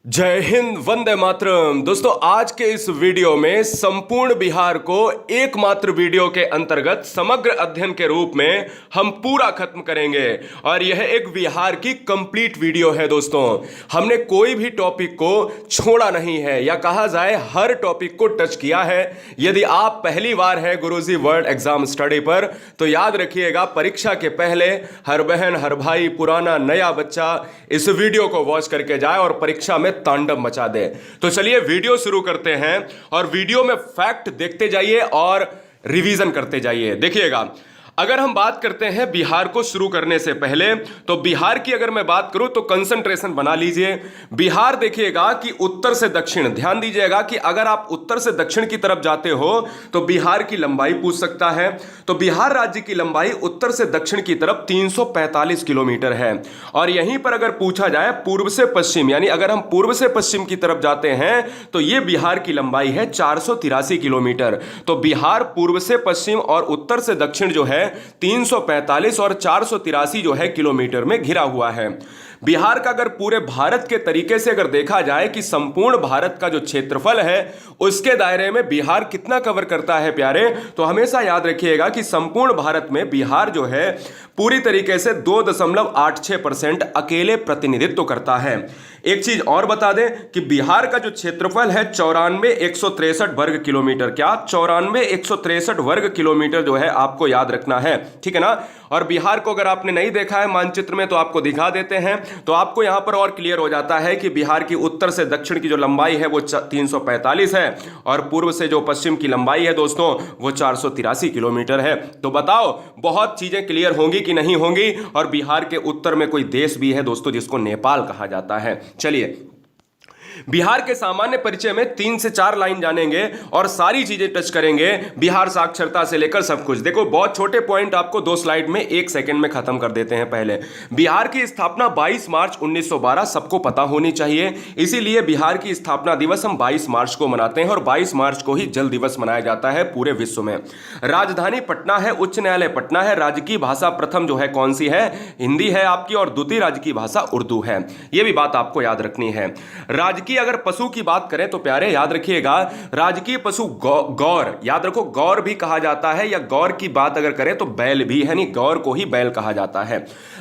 जय हिंद, वंदे मातरम। दोस्तों, आज के इस वीडियो में संपूर्ण बिहार को एकमात्र वीडियो के अंतर्गत समग्र अध्ययन के रूप में हम पूरा खत्म करेंगे और यह एक बिहार की कंप्लीट वीडियो है। दोस्तों, हमने कोई भी टॉपिक को छोड़ा नहीं है, या कहा जाए हर टॉपिक को टच किया है। यदि आप पहली बार है गुरुजी वर्ल्ड एग्जाम स्टडी पर, तो याद रखिएगा, परीक्षा के पहले हर बहन, हर भाई, पुराना नया बच्चा इस वीडियो को वॉच करके जाए और परीक्षा में तांडव मचा दे। तो चलिए वीडियो शुरू करते हैं और वीडियो में फैक्ट देखते जाइए और रिवीजन करते जाइए। देखिएगा, अगर हम बात करते हैं बिहार को शुरू करने से पहले, तो बिहार की अगर मैं बात करूं तो कंसंट्रेशन बना लीजिए। बिहार देखिएगा कि उत्तर से दक्षिण, ध्यान दीजिएगा कि अगर आप उत्तर से दक्षिण की तरफ जाते हो तो बिहार की लंबाई पूछ सकता है। तो बिहार राज्य की लंबाई उत्तर से दक्षिण की तरफ 345 किलोमीटर है। और यहीं पर अगर पूछा जाए पूर्व से पश्चिम, यानी अगर हम पूर्व से पश्चिम की तरफ जाते हैं तो यह बिहार की लंबाई है 483 किलोमीटर। तो बिहार पूर्व से पश्चिम और उत्तर से दक्षिण जो है 345 और 483 जो है किलोमीटर में घिरा हुआ है। बिहार का अगर पूरे भारत के तरीके से अगर देखा जाए कि संपूर्ण भारत का जो क्षेत्रफल है उसके दायरे में बिहार कितना कवर करता है प्यारे, तो हमेशा याद रखिएगा कि संपूर्ण भारत में बिहार जो है पूरी तरीके से 2.86% अकेले प्रतिनिधित्व करता है। एक चीज और बता दें कि बिहार का जो क्षेत्रफल है 94,163 वर्ग किलोमीटर। क्या 94,163 वर्ग किलोमीटर जो है आपको याद रखना है, ठीक है ना। और बिहार को अगर आपने नहीं देखा है मानचित्र में तो आपको दिखा देते हैं, तो आपको यहां पर और क्लियर हो जाता है कि बिहार की उत्तर से दक्षिण की जो लंबाई है वो 345 है और पूर्व से जो पश्चिम की लंबाई है दोस्तों वो 483 किलोमीटर है। तो बताओ, बहुत चीजें क्लियर होंगी कि नहीं होंगी। और बिहार के उत्तर में कोई देश भी है दोस्तों जिसको नेपाल कहा जाता है। चलिए, बिहार के सामान्य परिचय में 3 से 4 लाइन जानेंगे और सारी चीजें टच करेंगे, बिहार साक्षरता से लेकर सब कुछ। देखो, बहुत छोटे पॉइंट आपको 2 स्लाइड में 1 सेकंड में खत्म कर देते हैं। पहले, बिहार की स्थापना 22 मार्च 1912 सबको पता होनी चाहिए, इसीलिए बिहार की स्थापना दिवस हम 22 मार्च को मनाते हैं और 22 मार्च को ही जल दिवस मनाया जाता है पूरे विश्व में। राजधानी पटना है, उच्च न्यायालय पटना है। राजकीय भाषा प्रथम जो है कौन सी है? हिंदी है आपकी, और द्वितीय राजकीय भाषा उर्दू है। यह भी बात आपको याद रखनी है। राजकीय अगर पशु की बात करें तो प्यारे याद रखिएगा, राजकीय पशु गौर, याद रखो, गौर भी कहा जाता है, या गौर की बात अगर करें तो बैल भी है, नहीं, गौर को ही बैल कहा जाता है।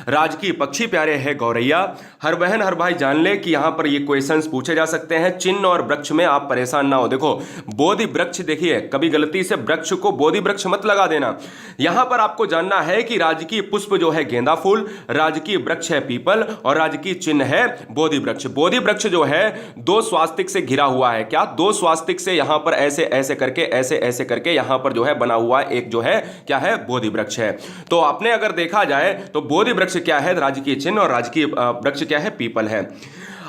राजकीय पक्षी प्यारे है गौरैया। हर बहन हर भाई जान ले कि यहां पर ये क्वेश्चंस पूछे जा सकते हैं। चिन्ह और वृक्ष में आप परेशान ना हो। देखो, बोधि वृक्ष, देखिए कभी गलती से वृक्ष को बोधि वृक्ष मत लगा देना। यहां पर आपको जानना है कि राजकीय पुष्प जो है गेंदा फूल, राजकीय वृक्ष है पीपल और राजकीय चिन्ह है बोधि वृक्ष। बोधि वृक्ष जो है 2 स्वास्तिक से घिरा हुआ है। क्या? 2 स्वास्तिक से यहां पर ऐसे ऐसे करके, ऐसे ऐसे करके यहां पर जो है बना हुआ एक जो है क्या है? बोधि वृक्ष है। तो आपने अगर देखा जाए तो बोधि वृक्ष क्या है? राजकीय चिन्ह, और राजकीय वृक्ष क्या है? पीपल है।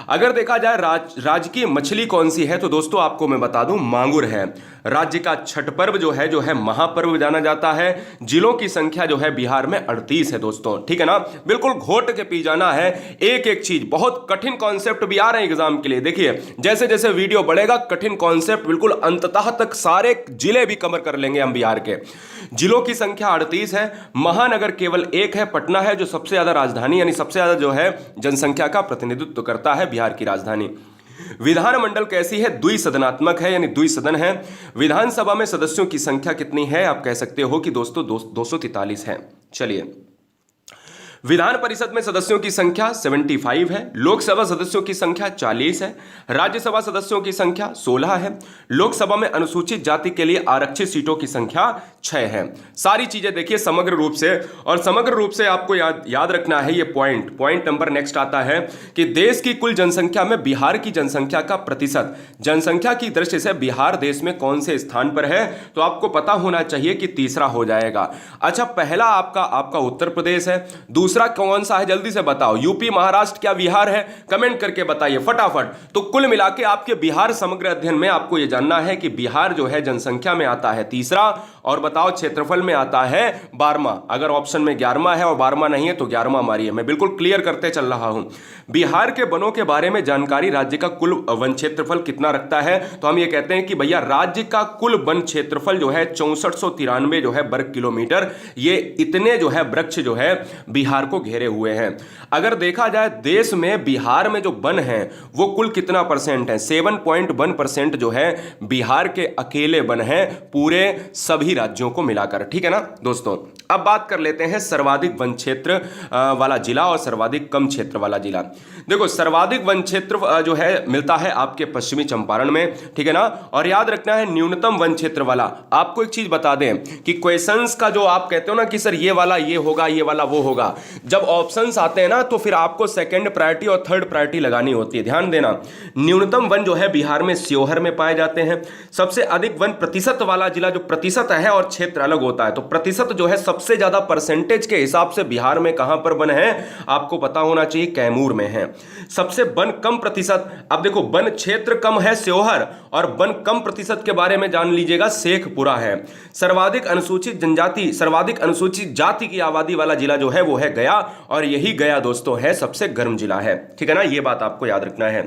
अगर देखा जाए राजकीय मछली कौन सी है, तो दोस्तों आपको मैं बता दूं, मांगुर है। राज्य का छठ पर्व जो है महापर्व जाना जाता है। जिलों की संख्या जो है बिहार में 38 है दोस्तों, ठीक है ना। बिल्कुल घोट के पी जाना है एक एक चीज। बहुत कठिन कॉन्सेप्ट भी आ रहे हैं एग्जाम के लिए। देखिए, जैसे जैसे वीडियो बढ़ेगा कठिन कॉन्सेप्ट बिल्कुल अंततः तक सारे जिले भी कवर कर लेंगे हम बिहार के। जिलों की संख्या 38 है। महानगर केवल एक है, पटना है, जो सबसे ज्यादा राजधानी यानी सबसे ज्यादा जो है जनसंख्या का प्रतिनिधित्व करता है, बिहार की राजधानी। विधानमंडल कैसी है? द्विसदनात्मक है, यानी द्विसदन है। विधानसभा में सदस्यों की संख्या कितनी है? आप कह सकते हो कि दोस्तों 243 है। चलिए, विधान परिषद में सदस्यों की संख्या 75 है। लोकसभा सदस्यों की संख्या 40 है। राज्यसभा सदस्यों की संख्या 16 है। लोकसभा में अनुसूचित जाति के लिए आरक्षित सीटों की संख्या 6 है। सारी चीजें देखिए समग्र रूप से, और समग्र रूप से आपको याद रखना है ये पॉइंट नंबर नेक्स्ट आता है कि देश की कुल जनसंख्या में बिहार की जनसंख्या का प्रतिशत, जनसंख्या की दृष्टि से बिहार देश में कौन से स्थान पर है, तो आपको पता होना चाहिए कि तीसरा हो जाएगा। अच्छा, पहला आपका उत्तर प्रदेश है, दूसरा कौन सा है जल्दी से बताओ? यूपी, महाराष्ट्र, क्या बिहार है? कमेंट करके बताइए फटाफट। तो कुल मिला के आपके बिहार समग्र अध्ययन में आपको यह जानना है कि बिहार जो है जनसंख्या में आता है तीसरा, और बताओ क्षेत्रफल में आता है 12वां। अगर ऑप्शन में 11वां है और 12वां नहीं है तो 11वां मारिए। मैं बिल्कुल क्लियर करते चल रहा हूं। बिहार के वनों के बारे में जानकारी, राज्य का कुल वन क्षेत्रफल कितना रखता है, तो हम ये कहते हैं कि भैया राज्य का कुल वन क्षेत्रफल जो है 6493 जो है वर्ग किलोमीटर। ये इतने जो है वृक्ष जो है बिहार बिहार को घेरे हुए हैं। अगर देखा जाए देश में बिहार में जो वन है वो कुल कितना परसेंट है, 7.1% जो है बिहार के अकेले वन है पूरे सभी राज्यों को मिलाकर, ठीक है ना दोस्तों। अब बात कर लेते हैं सर्वाधिक वन क्षेत्र वाला जिला और सर्वाधिक कम क्षेत्र वाला जिला। देखो सर्वाधिक वन क्षेत्र जो है मिलता है आपके पश्चिमी चंपारण में, ठीक है ना। और याद रखना है न्यूनतम वन क्षेत्र वाला। आपको एक चीज बता दें कि क्वेश्चंस का जो आप कहते हो ना कि सर ये वाला ये होगा, ये वाला वो होगा, जब ऑप्शंस आते हैं ना तो फिर आपको सेकंड प्रायोरिटी और थर्ड प्रायोरिटी लगानी होती है। ध्यान देना, न्यूनतम वन जो है बिहार में शिवहर में पाए जाते हैं। सबसे अधिक वन प्रतिशत वाला जिला, जो प्रतिशत है और क्षेत्र अलग होता है, तो प्रतिशत जो है सबसे ज्यादा परसेंटेज के हिसाब से बिहार में कहां पर वन है आपको पता होना चाहिए, कैमूर में है। सबसे वन कम प्रतिशत, अब देखो वन क्षेत्र कम है शिवहर और वन कम प्रतिशत के बारे में जान लीजिएगा शेखपुरा है। सर्वाधिक अनुसूचित जनजाति, सर्वाधिक अनुसूचित जाति की आबादी वाला जिला जो है वो है गया, और यही गया दोस्तों है सबसे गर्म जिला है, ठीक है ना। ये बात आपको याद रखना है।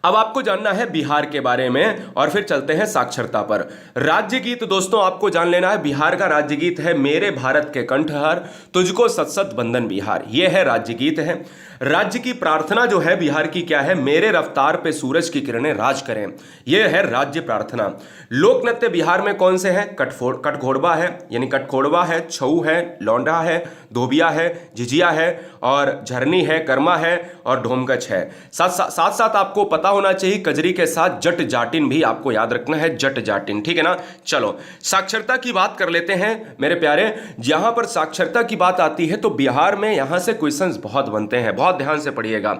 अब आपको जानना है बिहार के बारे में और फिर चलते हैं साक्षरता पर। राज्य गीत दोस्तों आपको जान लेना है। बिहार का राज्य गीत है मेरे भारत के कंठहार तुझको सत सत बंदन बिहार, यह है राज्य गीत है। राज्य की प्रार्थना जो है बिहार की क्या है, मेरे रफ्तार पे सूरज की किरणें राज करें, यह है राज्य प्रार्थना। लोक नृत्य बिहार में कौन से हैं, कटघोड़वा है, यानी कटघोड़वा है, छऊ है, लौंडा है, धोबिया है, झिझिया है और झरनी है, कर्मा है और ढोमकच है। साथ साथ आपको पता होना चाहिए कजरी के साथ जट जाटिन भी आपको याद रखना है, जट जाटिन, ठीक है ना। चलो साक्षरता की बात कर लेते हैं मेरे प्यारे। जहां पर साक्षरता की बात आती है तो बिहार में यहां से क्वेश्चंस बहुत बनते हैं, बहुत ध्यान से पढ़िएगा।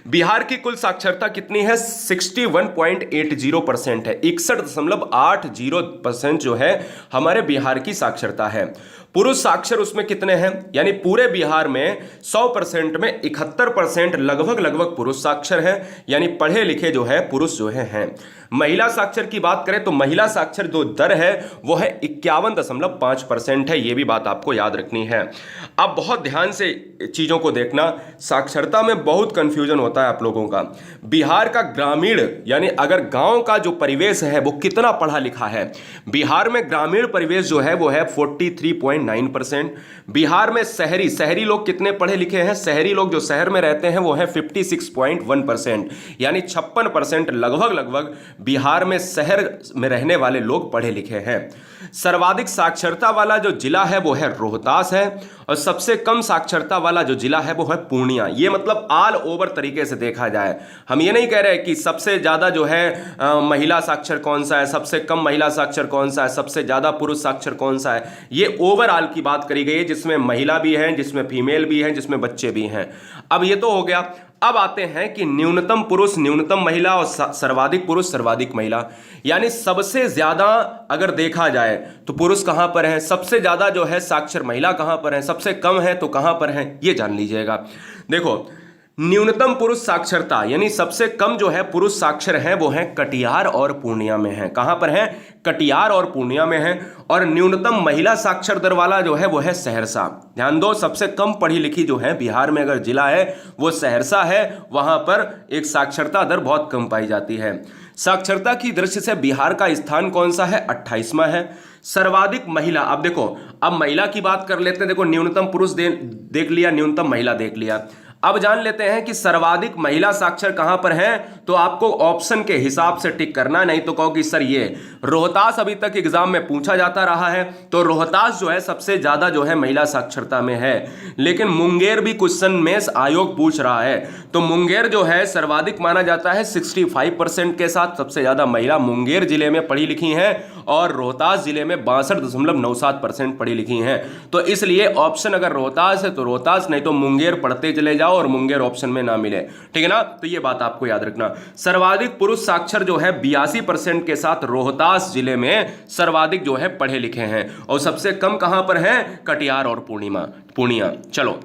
बिहार की कुल साक्षरता कितनी है, 61.80% है, 61.80% जो है हमारे बिहार की साक्षरता है। पुरुष साक्षर उसमें कितने हैं, यानी पूरे बिहार में 100% में 71% लगभग पुरुष साक्षर है, यानी पढ़े लिखे जो है पुरुष जो है। महिला साक्षर की बात करें तो महिला साक्षर जो दर है वो है 51.5% है, ये भी बात आपको याद रखनी है। अब बहुत ध्यान से चीजों को देखना, साक्षरता में बहुत कंफ्यूजन होता है आप लोगों का। बिहार का ग्रामीण यानी अगर गांव का जो परिवेश है वो कितना पढ़ा लिखा है, बिहार में ग्रामीण परिवेश जो है वो है 43.9%। बिहार में शहरी लोग कितने पढ़े लिखे हैं, शहरी लोग जो शहर में रहते हैं वो है 56.1%, यानी 56% लगभग बिहार में शहर में रहने वाले लोग पढ़े लिखे हैं। सर्वाधिक साक्षरता वाला जो जिला है वो है रोहतास है, और सबसे कम साक्षरता वाला जो जिला है वो है पूर्णिया। ये मतलब ऑल ओवर तरीके से देखा जाए, हम ये नहीं कह रहे कि सबसे ज्यादा जो है महिला साक्षर कौन सा है, सबसे कम महिला साक्षर कौन सा है, सबसे ज्यादा पुरुष साक्षर कौन सा है, ये ओवरऑल की बात करी गई है, जिसमें महिला भी है, जिसमें फीमेल भी है, जिसमें बच्चे भी हैं। अब ये तो हो गया। अब आते हैं कि न्यूनतम पुरुष न्यूनतम महिला और सर्वाधिक पुरुष सर्वाधिक महिला, यानी सबसे ज्यादा अगर देखा जाए तो पुरुष कहां पर है, सबसे ज्यादा जो है साक्षर महिला कहां पर है, सबसे कम है तो कहां पर है, ये जान लीजिएगा। देखो न्यूनतम पुरुष साक्षरता यानी सबसे कम जो है पुरुष साक्षर है वो है कटिहार और पूर्णिया में है। कहां पर है, कटिहार और पूर्णिया में है। और न्यूनतम महिला साक्षर दर वाला जो है वो है सहरसा। ध्यान दो, सबसे कम पढ़ी लिखी जो है बिहार में अगर जिला है वो सहरसा है, वहां पर एक साक्षरता दर बहुत कम पाई जाती है। साक्षरता की दृष्टि से बिहार का स्थान कौन सा है, 28वां है। सर्वाधिक महिला, अब देखो अब महिला की बात कर लेते हैं। देखो न्यूनतम पुरुष देख लिया, न्यूनतम महिला देख लिया। अब जान लेते हैं कि सर्वाधिक महिला साक्षर कहां पर है, तो आपको ऑप्शन के हिसाब से टिक करना, नहीं तो कहो कि सर ये रोहतास अभी तक एग्जाम में पूछा जाता रहा है, तो रोहतास जो है सबसे ज्यादा जो है महिला साक्षरता में है। लेकिन मुंगेर भी क्वेश्चन में आयोग पूछ रहा है, तो मुंगेर जो है सर्वाधिक माना जाता है 65% के साथ। सबसे ज्यादा महिला मुंगेर जिले में पढ़ी लिखी हैं और रोहतास जिले में 62.97% पढ़ी लिखी हैं। तो इसलिए ऑप्शन अगर रोहतास है तो रोहतास, नहीं तो मुंगेर पढ़ते चले जाओ और मुंगेर ऑप्शन में ना मिले, ठीक है ना। तो ये बात आपको याद रखना। सर्वाधिक पुरुष साक्षर जो है 82% के साथ रोहतास जिले में सर्वाधिक जो है पढ़े लिखे हैं, और सबसे कम कहां पर है, कटिहार और पूर्णिया। चलो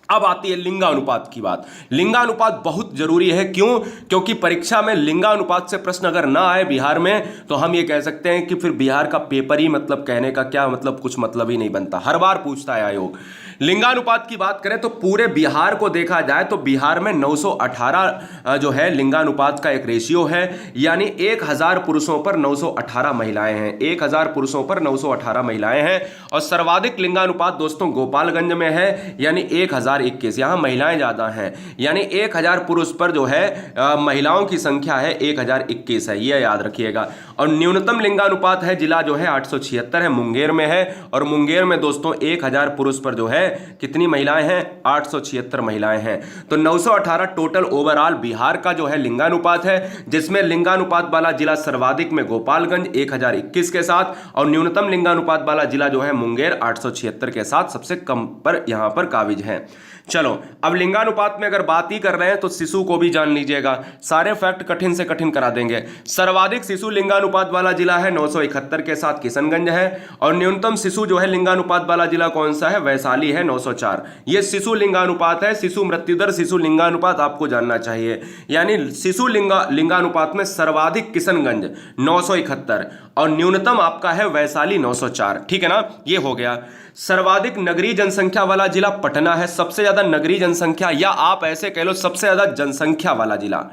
अब आती है लिंगानुपात की बात। लिंगानुपात बहुत जरूरी है, क्यों? क्योंकि परीक्षा में लिंगानुपात से प्रश्न अगर ना आए बिहार में तो हम ये कह सकते हैं कि फिर बिहार का पेपर ही, मतलब कहने का क्या मतलब, कुछ मतलब ही नहीं बनता। हर बार पूछता है आयोग। लिंगानुपात की बात करें तो पूरे बिहार को देखा जाए तो बिहार में 918 जो है लिंगानुपात का एक रेशियो है, यानी 1000 पुरुषों पर 918 महिलाएं हैं। 1000 पुरुषों पर 918 महिलाएं हैं। और सर्वाधिक लिंगानुपात दोस्तों गोपालगंज में है, यानी 1021। यहां महिलाएं ज्यादा हैं, यानी 1000 पुरुष पर जो है महिलाओं की संख्या है 1021 है, यह याद रखिएगा। और न्यूनतम लिंगानुपात है जिला जो है 876 है, मुंगेर में है। और मुंगेर में दोस्तों 1000 पुरुष पर जो है कितनी महिलाएं हैं? 876 महिलाएं हैं। तो 918 टोटल ओवरऑल बिहार का जो है लिंगानुपात है, जिसमें लिंगानुपात वाला जिला सर्वाधिक में गोपालगंज 1021 के साथ, और न्यूनतम लिंगानुपात वाला जिला जो है मुंगेर 876 के साथ सबसे कम पर यहां पर काबिज है। चलो अब लिंगानुपात में अगर बात ही कर रहे हैं तो शिशु को भी जान लीजिएगा, सारे फैक्ट कठिन से कठिन करा देंगे। सर्वाधिक शिशु लिंगानुपात वाला जिला है 971 के साथ किशनगंज है। और न्यूनतम शिशु जो है लिंगानुपात वाला जिला कौन सा है? वैशाली है, 904। ये शिशु लिंगानुपात है। शिशु मृत्यु दर, शिशु लिंगानुपात आपको जानना चाहिए। यानी शिशु लिंगानुपात में सर्वाधिक किशनगंज 971 और न्यूनतम आपका है वैशाली 904। ठीक है ना, ये हो गया। सर्वाधिक नगरीय जनसंख्या वाला जिला पटना है। सबसे ज्यादा नगरीय जनसंख्या, या आप ऐसे कह लो सबसे ज्यादा जनसंख्या वाला जिला,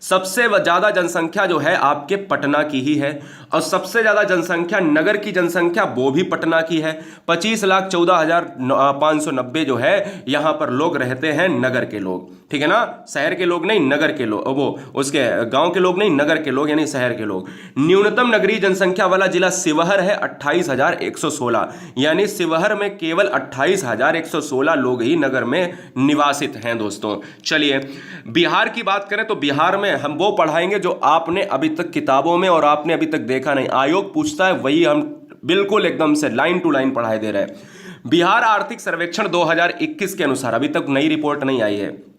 सबसे ज्यादा जनसंख्या जो है आपके पटना की ही है। और सबसे ज्यादा जनसंख्या नगर की जनसंख्या वो भी पटना की है। 25,14,590 जो है यहां पर लोग रहते हैं, नगर के लोग। ठीक है ना, शहर के लोग नहीं, नगर के लोग, वो उसके गांव के लोग नहीं, नगर के लोग यानी शहर के लोग। न्यूनतम नगरीय जनसंख्या वाला जिला शिवहर है, 28,116। यानी शिवहर में केवल 28,116 लोग ही नगर में निवासित हैं दोस्तों। चलिए बिहार की बात करें तो बिहार में हम वो पढ़ाएंगे जो आपने अभी तक किताबों में और आपने अभी तक देखा नहीं। आयोग पूछता है वही हम बिल्कुल एकदम से लाइन टू लाइन पढ़ाई दे रहे हैं। बिहार आर्थिक सर्वेक्षण 2021 के अनुसार, अभी तक नई रिपोर्ट नहीं आई है,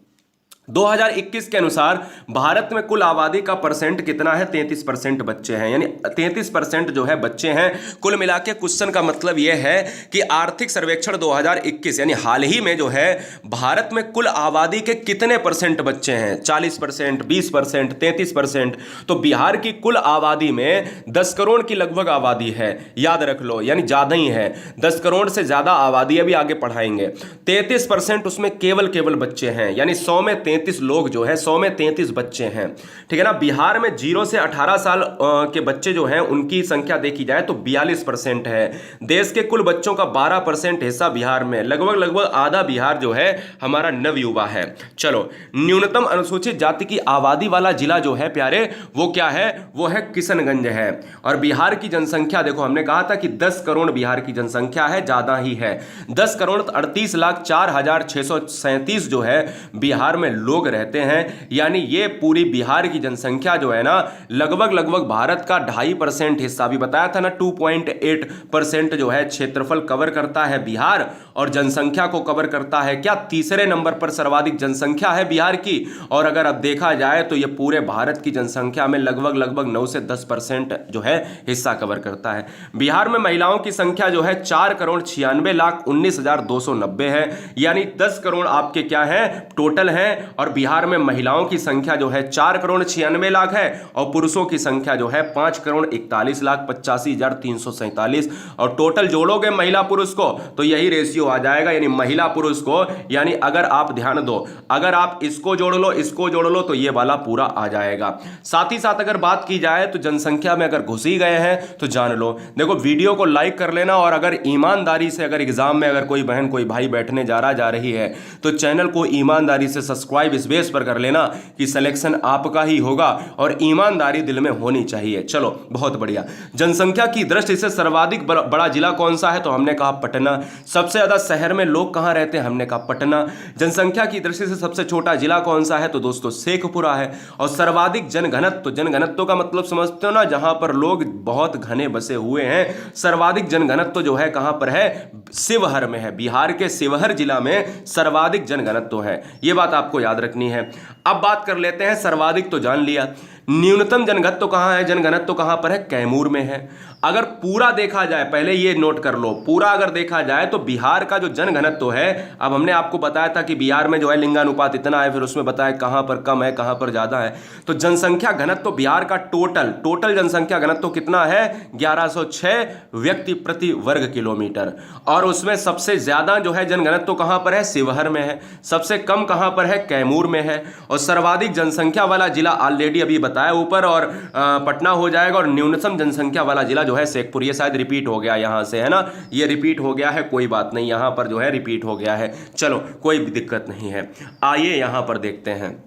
2021 के अनुसार भारत में कुल आबादी का परसेंट कितना है? 33% बच्चे हैं, यानी 33% जो है बच्चे हैं। कुल मिला के क्वेश्चन का मतलब यह है कि आर्थिक सर्वेक्षण 2021 यानी हाल ही में जो है भारत में कुल आबादी के कितने परसेंट बच्चे हैं? 40%, 20%, 33%। तो बिहार की कुल आबादी में 10 करोड़ की लगभग आबादी है, याद रख लो, यानी ज्यादा ही है, 10 करोड़ से ज्यादा आबादी, अभी आगे पढ़ाएंगे। 33% उसमें केवल बच्चे हैं, यानी 100 में 33 लोग जो है, 100 में 33 बच्चे हैं। ठीक है ना। बिहार में 0 से 18 साल के बच्चे जो हैं उनकी संख्या देखी जाए तो 42% है। देश के कुल बच्चों का 12% हिस्सा बिहार में, लगभग आधा बिहार जो है हमारा नवयुवा है। चलो न्यूनतम अनुसूचित जाति की आबादी वाला जिला जो है प्यारे, वो क्या है? वो है किशनगंज है। और बिहार की जनसंख्या देखो, हमने कहा था कि 10 करोड़ बिहार की जनसंख्या है, ज्यादा ही है। 10 करोड़ 38,04,637 जो है बिहार में लोग रहते हैं। यानी ये पूरी बिहार की जनसंख्या जो है ना, लगभग भारत का 2.5% हिस्सा, भी बताया था ना, 2.8% जो है क्षेत्रफल कवर करता है बिहार, और जनसंख्या को कवर करता है क्या? तीसरे नंबर पर सर्वाधिक जनसंख्या है बिहार की। और अगर अब देखा जाए तो ये पूरे भारत की जनसंख्या में लगभग 9 से 10% जो है हिस्सा कवर करता है। बिहार में महिलाओं की संख्या जो है 4,96,19,290 है, यानी 10 करोड़ आपके क्या है टोटल है। और बिहार में महिलाओं की संख्या जो है 4,96,00,000 है, और पुरुषों की संख्या जो है 5,41,85,347। और टोटल जोड़ोगे महिला पुरुष को तो यही रेशियो आ जाएगा, यानी महिला पुरुष को, यानी अगर आप ध्यान दो, अगर आप इसको जोड़ लो, इसको जोड़ लो, तो ये वाला पूरा आ जाएगा। साथ ही साथ अगर बात की जाए तो जनसंख्या में अगर घुस ही गए हैं तो जान लो, देखो वीडियो को लाइक कर लेना, और अगर ईमानदारी से अगर एग्जाम में अगर कोई बहन कोई भाई बैठने जा रही है तो चैनल को ईमानदारी से सब्सक्राइब इस बेस पर कर लेना कि सिलेक्शन आपका ही होगा, और ईमानदारी दिल में होनी चाहिए। चलो बहुत बढ़िया। जनसंख्या की दृष्टि से सर्वाधिक बड़ा जिला कौन सा है? तो हमने कहा पटना। सबसे ज्यादा शहर में लोग कहां रहते हैं? हमने कहा पटना। जनसंख्या की दृष्टि से सबसे छोटा जिला कौन सा है? तो दोस्तों शेखपुरा है। और सर्वाधिक जनघनत्व, जनघनत्व का मतलब समझते हो ना, जहां पर लोग बहुत घने बसे हुए हैं, सर्वाधिक जनघनत्व जो है कहां पर है? शिवहर में है। बिहार के शिवहर जिला में सर्वाधिक जनघनत्व है, यह बात आपको याद रखनी है। अब बात कर लेते हैं, सर्वाधिक तो जान लिया, न्यूनतम जनघनत्व कहाँ है? जनघनत्व कहाँ पर है? कैमूर में है। अगर पूरा देखा जाए, पहले ये नोट कर लो, पूरा अगर देखा जाए तो बिहार का जो जनघनत्व है, अब हमने आपको बताया था कि बिहार में जो है लिंगानुपात इतना है, फिर उसमें बताया कहाँ पर कम है कहाँ पर ज़्यादा है। तो जनसंख्या घनत्व बिहार का टोटल जनसंख्या घनत्व कितना है? 1106 व्यक्ति प्रति वर्ग किलोमीटर। और उसमें सबसे ज़्यादा जो है जनघनत्व कहाँ पर है? शिवहर में है। सबसे कम कहाँ पर है? कैमूर में है। और सर्वाधिक जनसंख्या वाला जिला ऑलरेडी अभी बताया ऊपर, और पटना हो जाएगा। और न्यूनतम जनसंख्या वाला जिला जो है शेखपुर। ये शायद रिपीट हो गया यहां से, है ना, ये रिपीट हो गया है, कोई बात नहीं, यहां पर जो है रिपीट हो गया है, चलो कोई भी दिक्कत नहीं है। आइए यहां पर देखते हैं।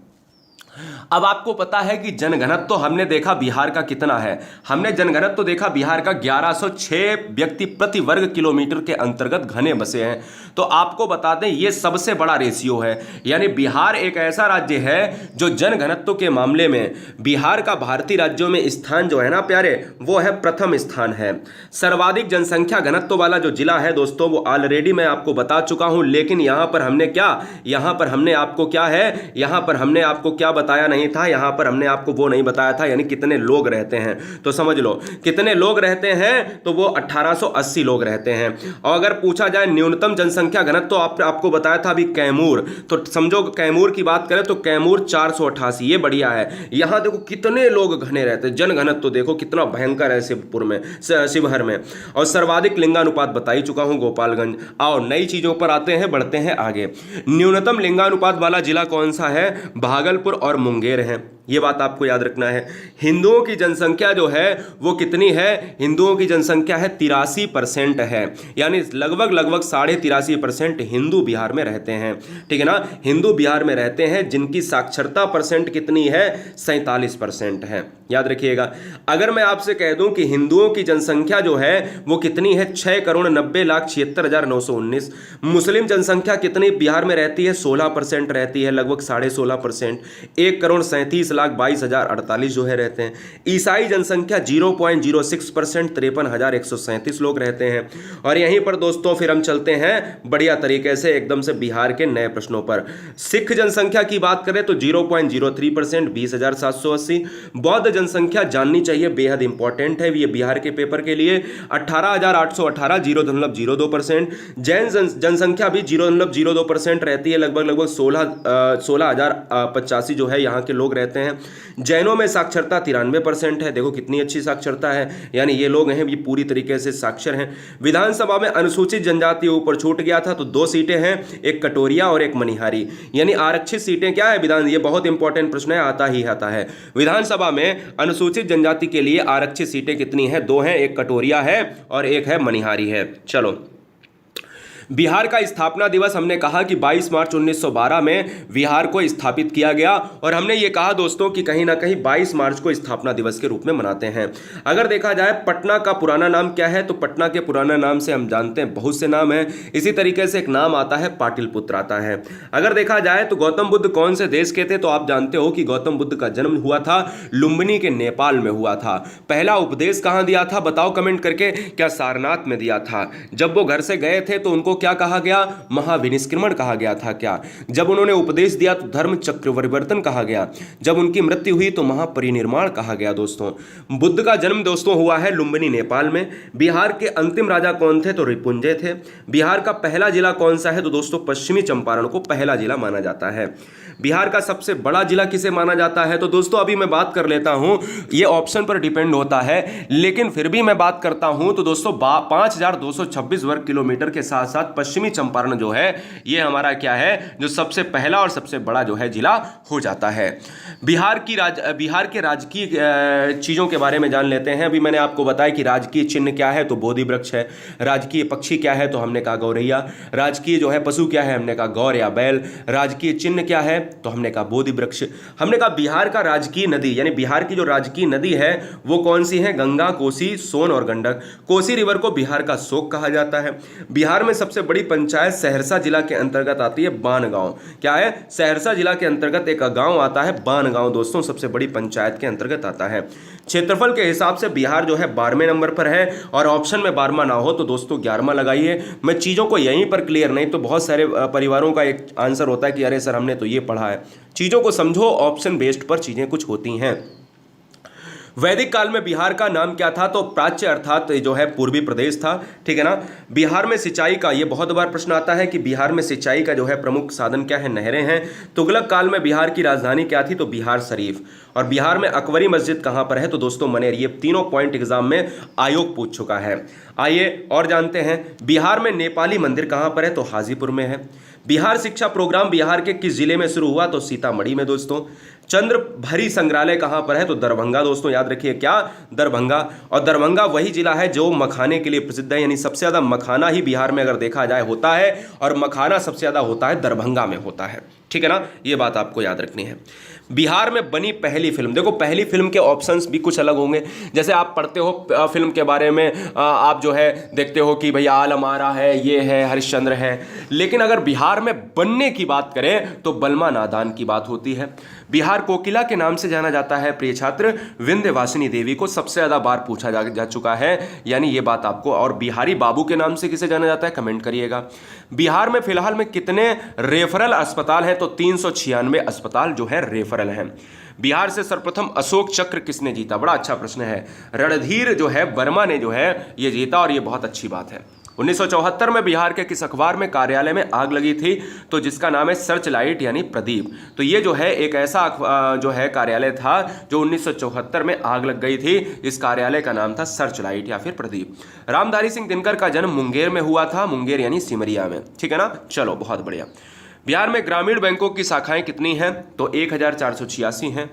अब आपको पता है कि जनघनत्व हमने देखा बिहार का कितना है? हमने जनघनत्व देखा बिहार का 1106 व्यक्ति प्रति वर्ग किलोमीटर के अंतर्गत घने बसे हैं। तो आपको बता दें ये सबसे बड़ा रेशियो है, यानी बिहार एक ऐसा राज्य है जो जनघनत्व के मामले में बिहार का भारतीय राज्यों में स्थान जो है ना प्यारे, वो है प्रथम स्थान है। सर्वाधिक जनसंख्या घनत्व वाला जो जिला है दोस्तों, वो ऑलरेडी मैं आपको बता चुका हूं, लेकिन यहां पर हमने आपको क्या बताया नहीं था, यहां पर हमने आपको वो नहीं बताया था, यानी कितने लोग रहते हैं। तो समझ लो कितने लोग रहते हैं, तो वो 1880 लोग रहते हैं। और अगर पूछा जाए न्यूनतम जनसंख्या घनत्व, तो आपको बताया था अभी कैमूर, तो समझो कैमूर की बात करें तो कैमूर 488, ये बढ़िया है। यहां देखो कितने लोग घने रहते हैं, जन घनत्व तो देखो कितना भयंकर है शिवहर में। और सर्वाधिक लिंगानुपात बता ही चुका हूं, गोपालगंज। आओ नई चीजों पर आते हैं, बढ़ते हैं आगे। न्यूनतम लिंगानुपात वाला जिला कौन सा है? भागलपुर और मुंगेर है, ये बात आपको याद रखना है। हिंदुओं की जनसंख्या जो है वो कितनी है? हिंदुओं की जनसंख्या है 83% है, यानी लगभग 83.5% हिंदू बिहार में रहते हैं, ठीक है ना, हिंदू बिहार में रहते हैं, जिनकी साक्षरता परसेंट कितनी है? 47% है, याद रखिएगा। अगर मैं आपसे कह दूं कि हिंदुओं की जनसंख्या जो है वो कितनी है? 6,90,76,919। मुस्लिम जनसंख्या कितनी बिहार में रहती है? 16% रहती है, लगभग 16.5%। 1,37,22,048 जो है रहते हैं। ईसाई जनसंख्या 0.06%, 53,137 लोग रहते हैं। और यहीं पर दोस्तों फिर हम चलते हैं बढ़िया तरीके से एकदम से बिहार के नए प्रश्नों पर। सिख जनसंख्या की बात करें तो 0.03%, 20,780। बौद्ध जनसंख्या जाननी चाहिए, बेहद इंपॉर्टेंट है ये बिहार के पेपर के लिए, 18,818, 0.02%। जैन जनसंख्या भी 0.02% रहती है, लगभग 16,085 जो है यहाँ के लोग रहते हैं। जैनों में साक्षरता 93% है, देखो कितनी अच्छी साक्षरता है, यानी ये लोग हैं ये पूरी तरीके से साक्षर हैं। विधानसभा में अनुसूचित जनजाति ऊपर छूट गया था, तो 2 सीटें हैं, एक कटोरिया और एक मनिहारी, यानी आरक्षित सीटें क्या है विधान, ये बहुत इंपॉर्टेंट प्रश्न है, आता है। विधानसभा में अनुसूचित जनजाति के लिए आरक्षित सीटें कितनी है? 2 हैं, एक कटोरिया है और एक है मनिहारी है। चलो, बिहार का स्थापना दिवस हमने कहा कि 22 मार्च 1912 में बिहार को स्थापित किया गया। और हमने ये कहा दोस्तों कि कहीं ना कहीं 22 मार्च को स्थापना दिवस के रूप में मनाते हैं। अगर देखा जाए पटना का पुराना नाम क्या है, तो पटना के पुराना नाम से हम जानते हैं बहुत से नाम हैं। इसी तरीके से एक नाम आता है पाटलिपुत्र आता है। अगर देखा जाए तो गौतम बुद्ध कौन से देश के थे, तो आप जानते हो कि गौतम बुद्ध का जन्म हुआ था लुम्बिनी के नेपाल में हुआ था। पहला उपदेश कहाँ दिया था बताओ कमेंट करके, क्या सारनाथ में दिया था? जब वो घर से गए थे तो उनको क्या कहा गया? महाविनिष्क्रमण कहा गया था क्या? जब उन्होंने उपदेश दिया तो धर्म चक्रवर्तन कहा गया। जब उनकी मृत्यु हुई तो महापरिनिर्वाण कहा गया। दोस्तों बुद्ध का जन्म दोस्तों हुआ है लुम्बिनी नेपाल में। बिहार के अंतिम राजा कौन थे? तो रिपुंजय थे। बिहार का पहला जिला कौन सा है? तो दोस्तों पश्चिमी चंपारण को पहला जिला माना जाता है। बिहार का सबसे बड़ा जिला किसे माना जाता है? तो दोस्तों अभी मैं बात कर लेता हूं, ये ऑप्शन पर डिपेंड होता है, लेकिन फिर भी मैं बात करता हूं तो दोस्तों 5,226 वर्ग किलोमीटर के साथ साथ पश्चिमी चंपारण जो है ये हमारा क्या है, जो सबसे पहला और सबसे बड़ा जो है जिला हो जाता है। बिहार के राजकीय चीजों के बारे में जान लेते हैं। अभी मैंने आपको बताया कि राजकीय चिन्ह क्या है, तो बोधि वृक्ष है। राजकीय पक्षी क्या है, तो हमने कहा गौरैया। राजकीय जो है पशु क्या है, हमने कहा गौर या बैल। राजकीय चिन्ह क्या है, तो हमने कहा बोधि वृक्ष। हमने कहा बिहार का राजकीय नदी, यानी बिहार की जो राजकीय नदी है वो कौन सी है? गंगा, कोसी, सोन और गंडक। कोसी रिवर को बिहार का शोक कहा जाता है। बिहार में सबसे बड़ी पंचायत सहरसा जिला के अंतर्गत आती है, बानगांव। क्या है? सहरसा जिला के अंतर्गत एक गांव आता है बानगांव, दोस्तों सबसे बड़ी पंचायत के अंतर्गत आता है। क्षेत्रफल के हिसाब से बिहार जो है 12वें नंबर पर है, और ऑप्शन में 12वां ना हो तो दोस्तों 11वां लगाइए। मैं चीज़ों को यहीं पर क्लियर, नहीं तो बहुत सारे परिवारों का एक आंसर होता है कि अरे सर हमने तो ये पढ़ा है। चीज़ों को समझो, ऑप्शन बेस्ड पर चीज़ें कुछ होती हैं। वैदिक काल में बिहार का नाम क्या था? तो प्राच्य अर्थात जो है पूर्वी प्रदेश था, ठीक है ना। बिहार में सिंचाई का, ये बहुत बार प्रश्न आता है कि बिहार में सिंचाई का जो है प्रमुख साधन क्या है? नहरें हैं। तुगलक काल में बिहार की राजधानी क्या थी? तो बिहार शरीफ। और बिहार में अकबरी मस्जिद कहां पर है? तो दोस्तों मनेर। ये तीनों पॉइंट एग्जाम में आयोग पूछ चुका है। आइए और जानते हैं, बिहार में नेपाली मंदिर कहां पर है? तो हाजीपुर में है। बिहार शिक्षा प्रोग्राम बिहार के किस जिले में शुरू हुआ? तो सीतामढ़ी में दोस्तों। चंद्र भरी संग्रहालय कहां पर है? तो दरभंगा दोस्तों, याद रखिए क्या? दरभंगा। और दरभंगा वही जिला है जो मखाने के लिए प्रसिद्ध है, यानी सबसे ज्यादा मखाना ही बिहार में अगर देखा जाए होता है, और मखाना सबसे ज्यादा होता है दरभंगा में होता है, ठीक है ना। ये बात आपको याद रखनी है। बिहार में बनी पहली फिल्म, देखो पहली फिल्म के ऑप्शंस भी कुछ अलग होंगे। जैसे आप पढ़ते हो फिल्म के बारे में, आप जो है देखते हो कि भैया आलम आरा है, ये है, हरिश्चंद्र है, लेकिन अगर बिहार में बनने की बात करें तो बलमा नादान की बात होती है। बिहार कोकिला के नाम से जाना जाता है प्रिय छात्र, विंध्यवासिनी देवी को सबसे ज्यादा बार पूछा जा चुका है, यानी ये बात आपको। और बिहारी बाबू के नाम से किसे जाना जाता है? कमेंट करिएगा। बिहार में फिलहाल में कितने रेफरल अस्पताल हैं? तो 396 अस्पताल जो है रेफरल हैं। बिहार से सर्वप्रथम अशोक चक्र किसने जीता? बड़ा अच्छा प्रश्न है। रणधीर जो है वर्मा ने जो है ये जीता, और ये बहुत अच्छी बात है। 1974 में बिहार के किस अखबार में कार्यालय में आग लगी थी? तो जिसका नाम है सर्च लाइट यानी प्रदीप। तो ये जो है एक ऐसा जो है कार्यालय था जो 1974 में आग लग गई थी। इस कार्यालय का नाम था सर्च लाइट या फिर प्रदीप। रामधारी सिंह दिनकर का जन्म मुंगेर में हुआ था, मुंगेर यानी सिमरिया में, ठीक है ना। चलो बहुत बढ़िया। बिहार में ग्रामीण बैंकों की शाखाएं कितनी हैं? तो 1486 हैं।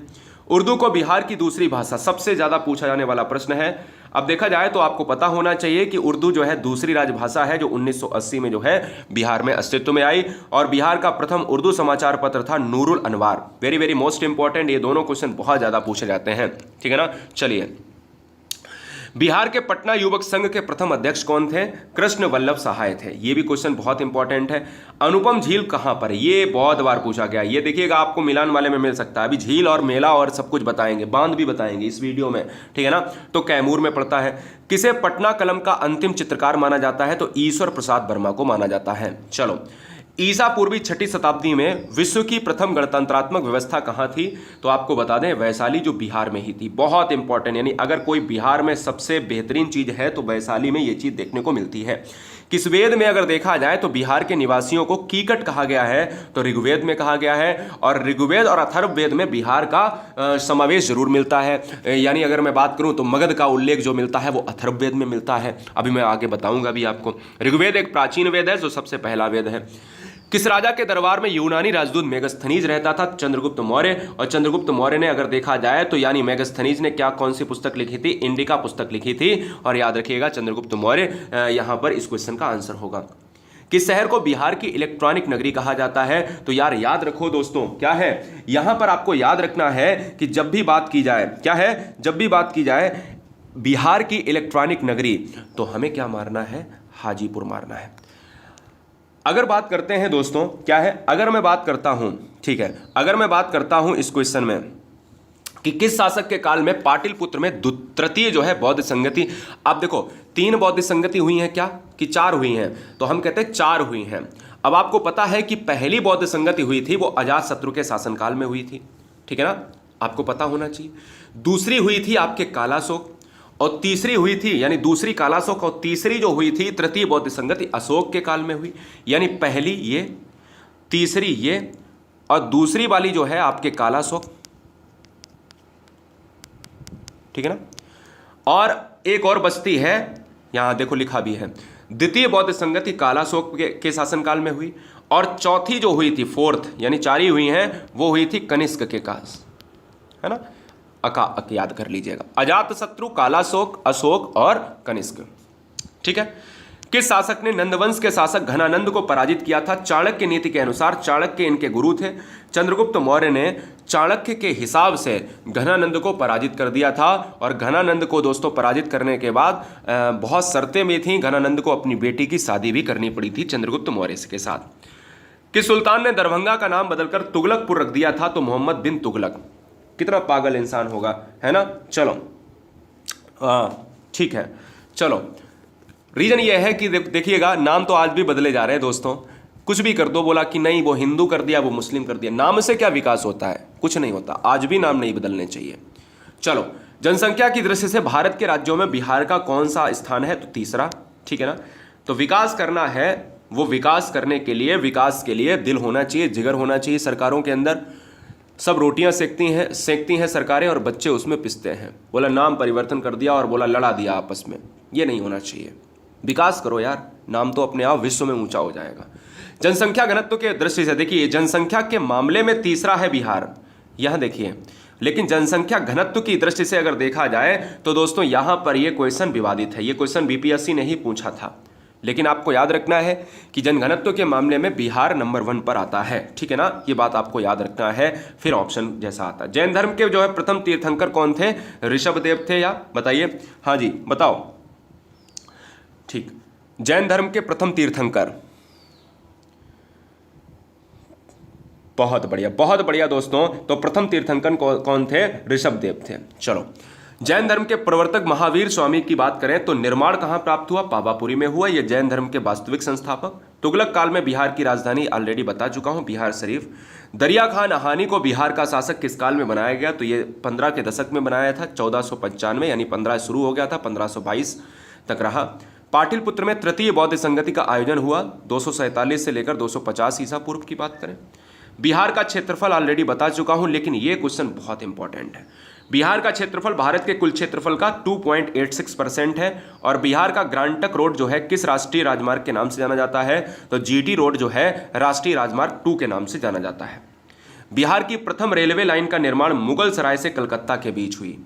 उर्दू को बिहार की दूसरी भाषा, सबसे ज्यादा पूछा जाने वाला प्रश्न है। अब देखा जाए तो आपको पता होना चाहिए कि उर्दू जो है दूसरी राजभाषा है जो 1980 में जो है बिहार में अस्तित्व में आई। और बिहार का प्रथम उर्दू समाचार पत्र था नूरुल अनवार। वेरी वेरी मोस्ट इंपॉर्टेंट, ये दोनों क्वेश्चन बहुत ज्यादा पूछे जाते हैं, ठीक है ना। चलिए, बिहार के पटना युवक संघ के प्रथम अध्यक्ष कौन थे? कृष्ण वल्लभ सहाय थे। ये भी क्वेश्चन बहुत इंपॉर्टेंट है। अनुपम झील कहां पर है? ये बहुत बार पूछा गया। ये देखिएगा आपको मिलान वाले में मिल सकता है। अभी झील और मेला और सब कुछ बताएंगे, बांध भी बताएंगे इस वीडियो में, ठीक है ना। तो कैमूर में पड़ता है। किसे पटना कलम का अंतिम चित्रकार माना जाता है? तो ईश्वर प्रसाद वर्मा को माना जाता है। चलो, ईसा पूर्वी 6ठी शताब्दी में विश्व की प्रथम गणतंत्रात्मक व्यवस्था कहां थी? तो आपको बता दें वैशाली, जो बिहार में ही थी। बहुत इंपॉर्टेंट, यानी अगर कोई बिहार में सबसे बेहतरीन चीज है तो वैशाली में ये चीज देखने को मिलती है। किस वेद में अगर देखा जाए तो बिहार के निवासियों को कीकट कहा गया है? तो ऋग्वेद में कहा गया है। और ऋग्वेद और अथर्ववेद में बिहार का समावेश जरूर मिलता है। यानी अगर मैं बात करूं तो मगध का उल्लेख जो मिलता है वो अथर्ववेद में मिलता है। अभी मैं आगे बताऊंगा भी आपको। ऋग्वेद एक प्राचीन वेद है जो सबसे पहला वेद है। किस राजा के दरबार में यूनानी राजदूत मेगस्थनीज रहता था? चंद्रगुप्त मौर्य। और चंद्रगुप्त मौर्य ने अगर देखा जाए तो यानी मेगस्थनीज ने क्या कौन सी पुस्तक लिखी थी? इंडिका पुस्तक लिखी थी। और याद रखिएगा चंद्रगुप्त मौर्य यहां पर इस क्वेश्चन का आंसर होगा। किस शहर को बिहार की इलेक्ट्रॉनिक नगरी कहा जाता है? तो यार याद रखो दोस्तों, क्या है यहां पर आपको याद रखना है कि जब भी बात की जाए, क्या है, जब भी बात की जाए बिहार की इलेक्ट्रॉनिक नगरी, तो हमें क्या मारना है? हाजीपुर मारना है। अगर बात करते हैं दोस्तों, क्या है, अगर मैं बात करता हूं, ठीक है, अगर मैं बात करता हूं इस क्वेश्चन में कि किस शासक के काल में पाटलिपुत्र में तृतीय जो है बौद्ध संगति, आप देखो 3 बौद्ध संगति हुई हैं क्या, कि 4 हुई हैं? तो हम कहते हैं 4 हुई हैं। अब आपको पता है कि पहली बौद्ध संगति हुई थी वो अजातशत्रु के शासनकाल में हुई थी, ठीक है ना, आपको पता होना चाहिए। दूसरी हुई थी आपके कालाशोक, और तीसरी हुई थी, यानी दूसरी कालाशोक, और तीसरी जो हुई थी तृतीय बौद्ध संगति अशोक के काल में हुई। यानी पहली ये, तीसरी ये, और दूसरी वाली जो है आपके कालाशोक, ठीक है ना। और एक और बस्ती है, यहां देखो लिखा भी है, द्वितीय बौद्ध संगति कालाशोक के शासनकाल में हुई। और चौथी जो हुई थी, फोर्थ, यानी 4 ही हुई हैं, वो हुई थी कनिष्क के काल, है ना। याद कर लीजिएगा, अजातशत्रु, कालाशोक, अशोक और कनिष्क, ठीक है। किस शासक ने नंदवंश के शासक घनानंद को पराजित किया था? चाणक्य नीति के अनुसार चाणक्य इनके गुरु थे। चंद्रगुप्त मौर्य ने चाणक्य के हिसाब से घनानंद को पराजित कर दिया था। और घनानंद को दोस्तों पराजित करने के बाद बहुत शर्तें भी थीं। घनानंद को अपनी बेटी की शादी भी करनी पड़ी थी चंद्रगुप्त मौर्य के साथ। किस सुल्तान ने दरभंगा का नाम बदलकर तुगलकपुर रख दिया था? तो मोहम्मद बिन तुगलक। कितना पागल इंसान होगा, है ना। चलो ठीक है, चलो रीजन ये है कि देखिएगा नाम तो आज भी बदले जा रहे हैं दोस्तों। कुछ भी कर दो, बोला कि नहीं वो हिंदू कर दिया, वो मुस्लिम कर दिया, नाम से क्या विकास होता है? कुछ नहीं होता। आज भी नाम नहीं बदलने चाहिए। चलो, जनसंख्या की दृष्टि से भारत के राज्यों में बिहार का कौन सा स्थान है? तो तीसरा, ठीक है ना। तो विकास करना है, वो विकास करने के लिए, विकास के लिए दिल होना चाहिए, जिगर होना चाहिए सरकारों के अंदर। सब रोटियां सेकती हैं सरकारें और बच्चे उसमें पिसते हैं। बोला नाम परिवर्तन कर दिया और बोला लड़ा दिया आपस में, ये नहीं होना चाहिए। विकास करो यार, नाम तो अपने आप विश्व में ऊंचा हो जाएगा। जनसंख्या घनत्व के दृष्टि से देखिए, जनसंख्या के मामले में तीसरा है बिहार, यहां देखिए। लेकिन जनसंख्या घनत्व की दृष्टि से अगर देखा जाए तो दोस्तों यहां पर यह क्वेश्चन विवादित है। यह क्वेश्चन बीपीएससी ने ही पूछा था, लेकिन आपको याद रखना है कि जनघनत्व के मामले में बिहार नंबर 1 पर आता है, ठीक है ना। ये बात आपको याद रखना है। फिर ऑप्शन जैसा आता है, जैन धर्म के जो है प्रथम तीर्थंकर कौन थे? ऋषभदेव थे, या बताइए? हाँ जी बताओ। ठीक, जैन धर्म के प्रथम तीर्थंकर, बहुत बढ़िया दोस्तों। तो प्रथम तीर्थंकर कौन थे? ऋषभदेव थे। चलो, जैन धर्म के प्रवर्तक महावीर स्वामी की बात करें तो निर्माण कहां प्राप्त हुआ? पावापुरी में हुआ। यह जैन धर्म के वास्तविक संस्थापक। तुगलक काल में बिहार की राजधानी ऑलरेडी बता चुका हूं, बिहार शरीफ। दरिया खान नहानी को बिहार का शासक किस काल में बनाया गया? तो ये 15 के दशक में बनाया था, 1495, यानी 15 शुरू हो गया था, 1522 तक रहा। पाटिलपुत्र में तृतीय बौद्ध संगति का आयोजन हुआ 247 से लेकर 250 ईसा पूर्व की बात करें। बिहार का क्षेत्रफल ऑलरेडी बता चुका हूं, लेकिन यह क्वेश्चन बहुत इंपॉर्टेंट है। बिहार का क्षेत्रफल भारत के कुल क्षेत्रफल का 2.86% है। और बिहार का ग्रांटक रोड जो है किस राष्ट्रीय राजमार्ग के नाम से जाना जाता है? तो जीटी रोड जो है राष्ट्रीय राजमार्ग 2 के नाम से जाना जाता है। बिहार की प्रथम रेलवे लाइन का निर्माण मुगल सराय से कलकत्ता के बीच हुई।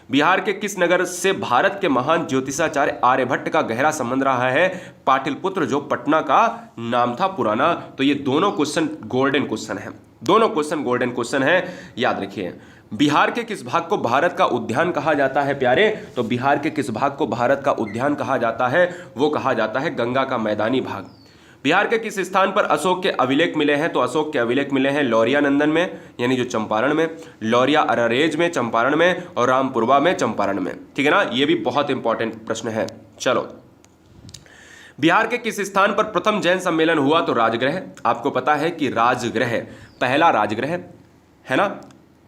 बिहार के किस नगर से भारत के महान ज्योतिषाचार्य आर्यभट्ट का गहरा संबंध रहा है? पाटिलपुत्र, जो पटना का नाम था पुराना। तो ये दोनों क्वेश्चन गोल्डन क्वेश्चन है, दोनों क्वेश्चन गोल्डन क्वेश्चन है, याद रखिए। बिहार के किस भाग को भारत का उद्यान कहा जाता है प्यारे? तो बिहार के किस भाग को भारत का उद्यान कहा जाता है? वो कहा जाता है गंगा का मैदानी भाग। बिहार के किस स्थान पर अशोक के अभिलेख मिले हैं? तो अशोक के अभिलेख मिले हैं लौरिया नंदन में, यानी जो चंपारण में, लौरिया अररेज में चंपारण में, और रामपुरवा में चंपारण में, ठीक है ना। ये भी बहुत इंपॉर्टेंट प्रश्न है। चलो, बिहार के किस स्थान पर प्रथम जैन सम्मेलन हुआ? तो राजगृह। आपको पता है कि राजगृह, पहला राजगृह है ना,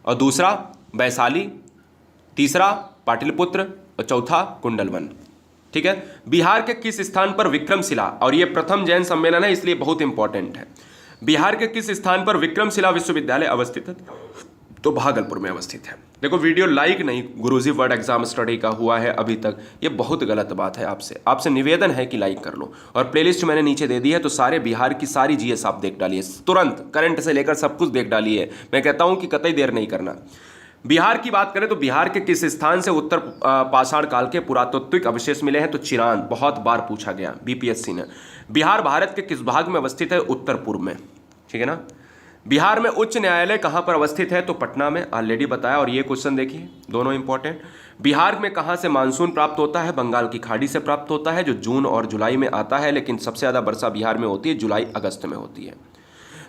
और दूसरा वैशाली, तीसरा पाटलिपुत्र और चौथा कुंडलवन, ठीक है। बिहार के किस स्थान पर विक्रमशिला, और यह प्रथम जैन सम्मेलन है इसलिए बहुत इंपॉर्टेंट है। बिहार के किस स्थान पर विक्रमशिला विश्वविद्यालय अवस्थित है? तो भागलपुर में अवस्थित है। देखो, वीडियो लाइक नहीं गुरुजी वर्ड एग्जाम स्टडी का हुआ है अभी तक, ये बहुत गलत बात है। आपसे निवेदन है कि लाइक कर लो, और प्लेलिस्ट मैंने नीचे दे दी है, तो सारे बिहार की सारी जीएस आप देख डालिए, तुरंत करंट से लेकर सब कुछ देख डालिए। मैं कहता हूं कि कतई देर नहीं करना। बिहार की बात करें तो बिहार के किस स्थान से उत्तर पाषाण काल के पुरातात्विक अवशेष मिले हैं? तो चिरान, बहुत बार पूछा गया बीपीएससी ने। बिहार भारत के किस भाग में अवस्थित है? उत्तर पूर्व में, ठीक है ना। बिहार में उच्च न्यायालय कहां पर अवस्थित है? तो पटना में, ऑलरेडी बताया। और ये क्वेश्चन देखिए, दोनों इंपॉर्टेंट। बिहार में कहां से मानसून प्राप्त होता है? बंगाल की खाड़ी से प्राप्त होता है, जो जून और जुलाई में आता है, लेकिन सबसे ज्यादा वर्षा बिहार में होती है, जुलाई अगस्त में होती है।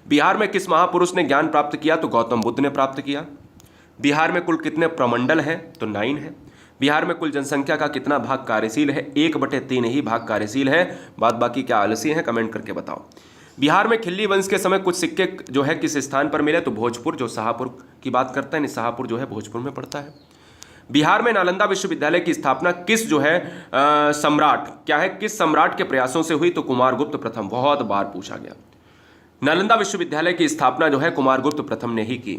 बिहार में किस महापुरुष ने ज्ञान प्राप्त किया? तो गौतम बुद्ध ने प्राप्त किया। बिहार में कुल कितने प्रमंडल हैं? तो 9 है। बिहार में कुल जनसंख्या का कितना भाग कार्यशील है? 1/3 ही भाग कार्यशील है, बाद बाकी क्या आलसी है? कमेंट करके बताओ। बिहार में खिल्ली वंश के समय कुछ सिक्के जो है किस स्थान पर मिले? तो भोजपुर, जो शाहपुर की बात करता है, शाहपुर जो है भोजपुर में पड़ता है। बिहार में नालंदा विश्वविद्यालय की स्थापना किस जो है सम्राट, क्या है, किस सम्राट के प्रयासों से हुई? तो कुमारगुप्त प्रथम, बहुत बार पूछा गया। नालंदा विश्वविद्यालय की स्थापना जो है कुमारगुप्त प्रथम ने ही की।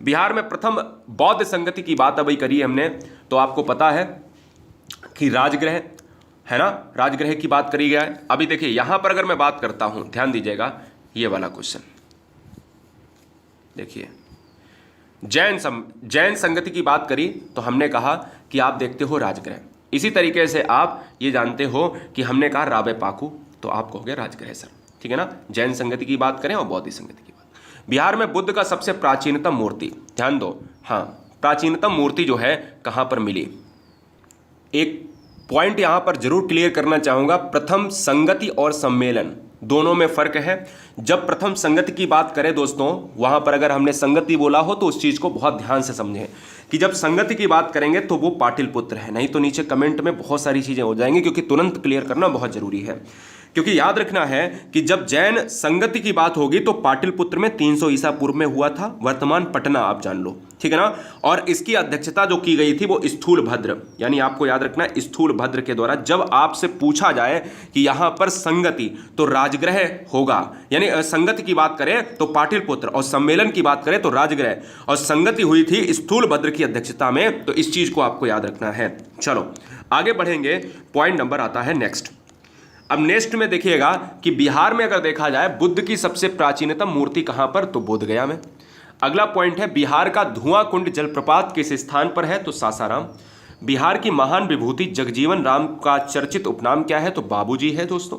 बिहार में प्रथम बौद्ध संगति की बात अभी करी हमने, तो आपको पता है कि राजगृह है ना, राजगृह की बात करी गया है। अभी देखिए यहां पर अगर मैं बात करता हूं, ध्यान दीजिएगा, ये वाला क्वेश्चन देखिए, जैन संगति की बात करी तो हमने कहा कि आप देखते हो राजगृह। इसी तरीके से आप ये जानते हो कि हमने कहा राबे पाकू, तो आप कहोगे राजगृह सर, ठीक है ना। जैन संगति की बात करें और बौद्ध संगति की बात। बिहार में बुद्ध का सबसे प्राचीनतम मूर्ति, ध्यान दो, हाँ, प्राचीनतम मूर्ति जो है कहां पर मिली? एक पॉइंट यहां पर जरूर क्लियर करना चाहूंगा, प्रथम संगति और सम्मेलन दोनों में फर्क है। जब प्रथम संगति की बात करें दोस्तों, वहां पर अगर हमने संगति बोला हो तो उस चीज को बहुत ध्यान से समझें कि जब संगति की बात करेंगे तो वो पाटिलपुत्र है, नहीं तो नीचे कमेंट में बहुत सारी चीजें हो जाएंगी, क्योंकि तुरंत क्लियर करना बहुत जरूरी है क्योंकि याद रखना है कि जब जैन संगति की बात होगी तो पाटलिपुत्र में 300 ईसा पूर्व में हुआ था, वर्तमान पटना आप जान लो, ठीक है ना। और इसकी अध्यक्षता जो की गई थी वो स्थूलभद्र, यानी आपको याद रखना है स्थूलभद्र के द्वारा। जब आपसे पूछा जाए कि यहां पर संगति तो राजगृह होगा, यानी संगति की बात करें तो पाटलिपुत्र और सम्मेलन की बात करें तो राजगृह, और संगति हुई थी स्थूलभद्र की अध्यक्षता में, तो इस चीज को आपको याद रखना है। चलो आगे बढ़ेंगे, पॉइंट नंबर आता है नेक्स्ट। अब नेक्स्ट में देखिएगा कि बिहार में अगर देखा जाए बुद्ध की सबसे प्राचीनतम मूर्ति कहां पर, तो बोधगया में। अगला पॉइंट है बिहार का धुआं कुंड जलप्रपात किस स्थान पर है, तो सासाराम। बिहार की महान विभूति जगजीवन राम का चर्चित उपनाम क्या है, तो बाबूजी है दोस्तों।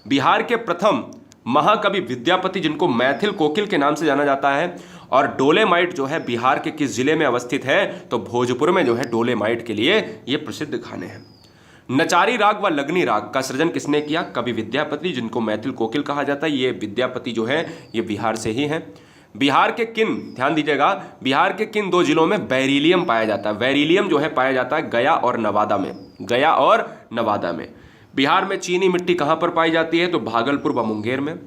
बिहार के प्रथम महाकवि विद्यापति जिनको मैथिल कोकिल के नाम से जाना जाता है, और डोलेमाइट जो है बिहार के किस जिले में अवस्थित है, तो भोजपुर में जो है डोलेमाइट के लिए ये प्रसिद्ध खाने हैं। नचारी राग व लगनी राग का सृजन किसने किया, कवि विद्यापति जिनको मैथिल कोकिल कहा जाता है। ये विद्यापति जो है ये बिहार से ही हैं। बिहार के किन, ध्यान दीजिएगा, बिहार के किन दो जिलों में बेरिलियम पाया जाता है, बेरिलियम जो है पाया जाता है गया और नवादा में, गया और नवादा में। बिहार में चीनी मिट्टी कहां पर पाई जाती है, तो भागलपुर व मुंगेर में।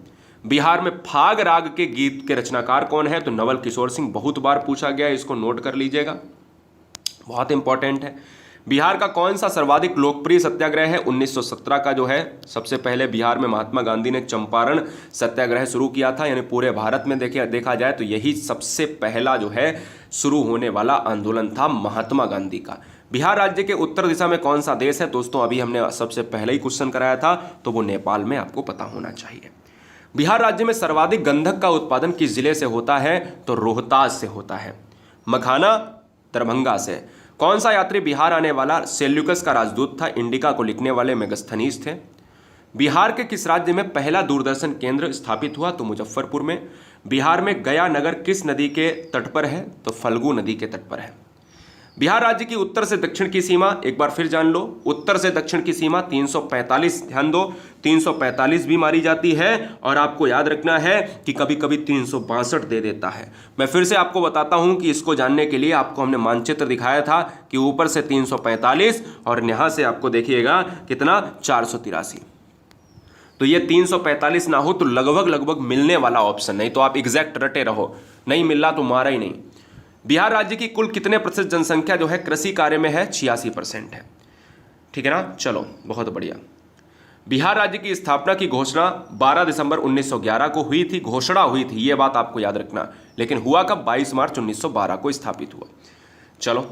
बिहार में फाग राग के गीत के रचनाकार कौन है, तो नवल किशोर सिंह, बहुत बार पूछा गया, इसको नोट कर लीजिएगा, बहुत इंपॉर्टेंट है। बिहार का कौन सा सर्वाधिक लोकप्रिय सत्याग्रह है, 1917 का जो है सबसे पहले बिहार में महात्मा गांधी ने चंपारण सत्याग्रह शुरू किया था, यानी पूरे भारत में देखा जाए तो यही सबसे पहला जो है शुरू होने वाला आंदोलन था महात्मा गांधी का। बिहार राज्य के उत्तर दिशा में कौन सा देश है, दोस्तों अभी हमने सबसे पहले ही क्वेश्चन कराया था, तो वो नेपाल में आपको पता होना चाहिए। बिहार राज्य में सर्वाधिक गंधक का उत्पादन किस जिले से होता है, तो रोहतास से होता है। मखाना दरभंगा से। कौन सा यात्री बिहार आने वाला सेल्यूकस का राजदूत था, इंडिका को लिखने वाले मेगस्थनीज थे। बिहार के किस राज्य में पहला दूरदर्शन केंद्र स्थापित हुआ, तो मुजफ्फरपुर में। बिहार में गया नगर किस नदी के तट पर है, तो फल्गु नदी के तट पर है। बिहार राज्य की उत्तर से दक्षिण की सीमा एक बार फिर जान लो, उत्तर से दक्षिण की सीमा 345, ध्यान दो 345 भी मारी जाती है, और आपको याद रखना है कि कभी कभी 362 दे देता है। मैं फिर से आपको बताता हूं कि इसको जानने के लिए आपको हमने मानचित्र दिखाया था कि ऊपर से 345 और यहां से आपको देखिएगा कितना 483, तो ये 345 ना हो तो लगभग मिलने वाला ऑप्शन, नहीं तो आप एग्जैक्ट रटे रहो, नहीं मिल रहा तो मारा ही नहीं। बिहार राज्य की कुल कितने प्रतिशत जनसंख्या जो है कृषि कार्य में है, 86% है, ठीक है ना। चलो बहुत बढ़िया। बिहार राज्य की स्थापना की घोषणा 12 दिसंबर 1911 को हुई थी, घोषणा हुई थी, यह बात आपको याद रखना, लेकिन हुआ कब, 22 मार्च 1912 को स्थापित हुआ। चलो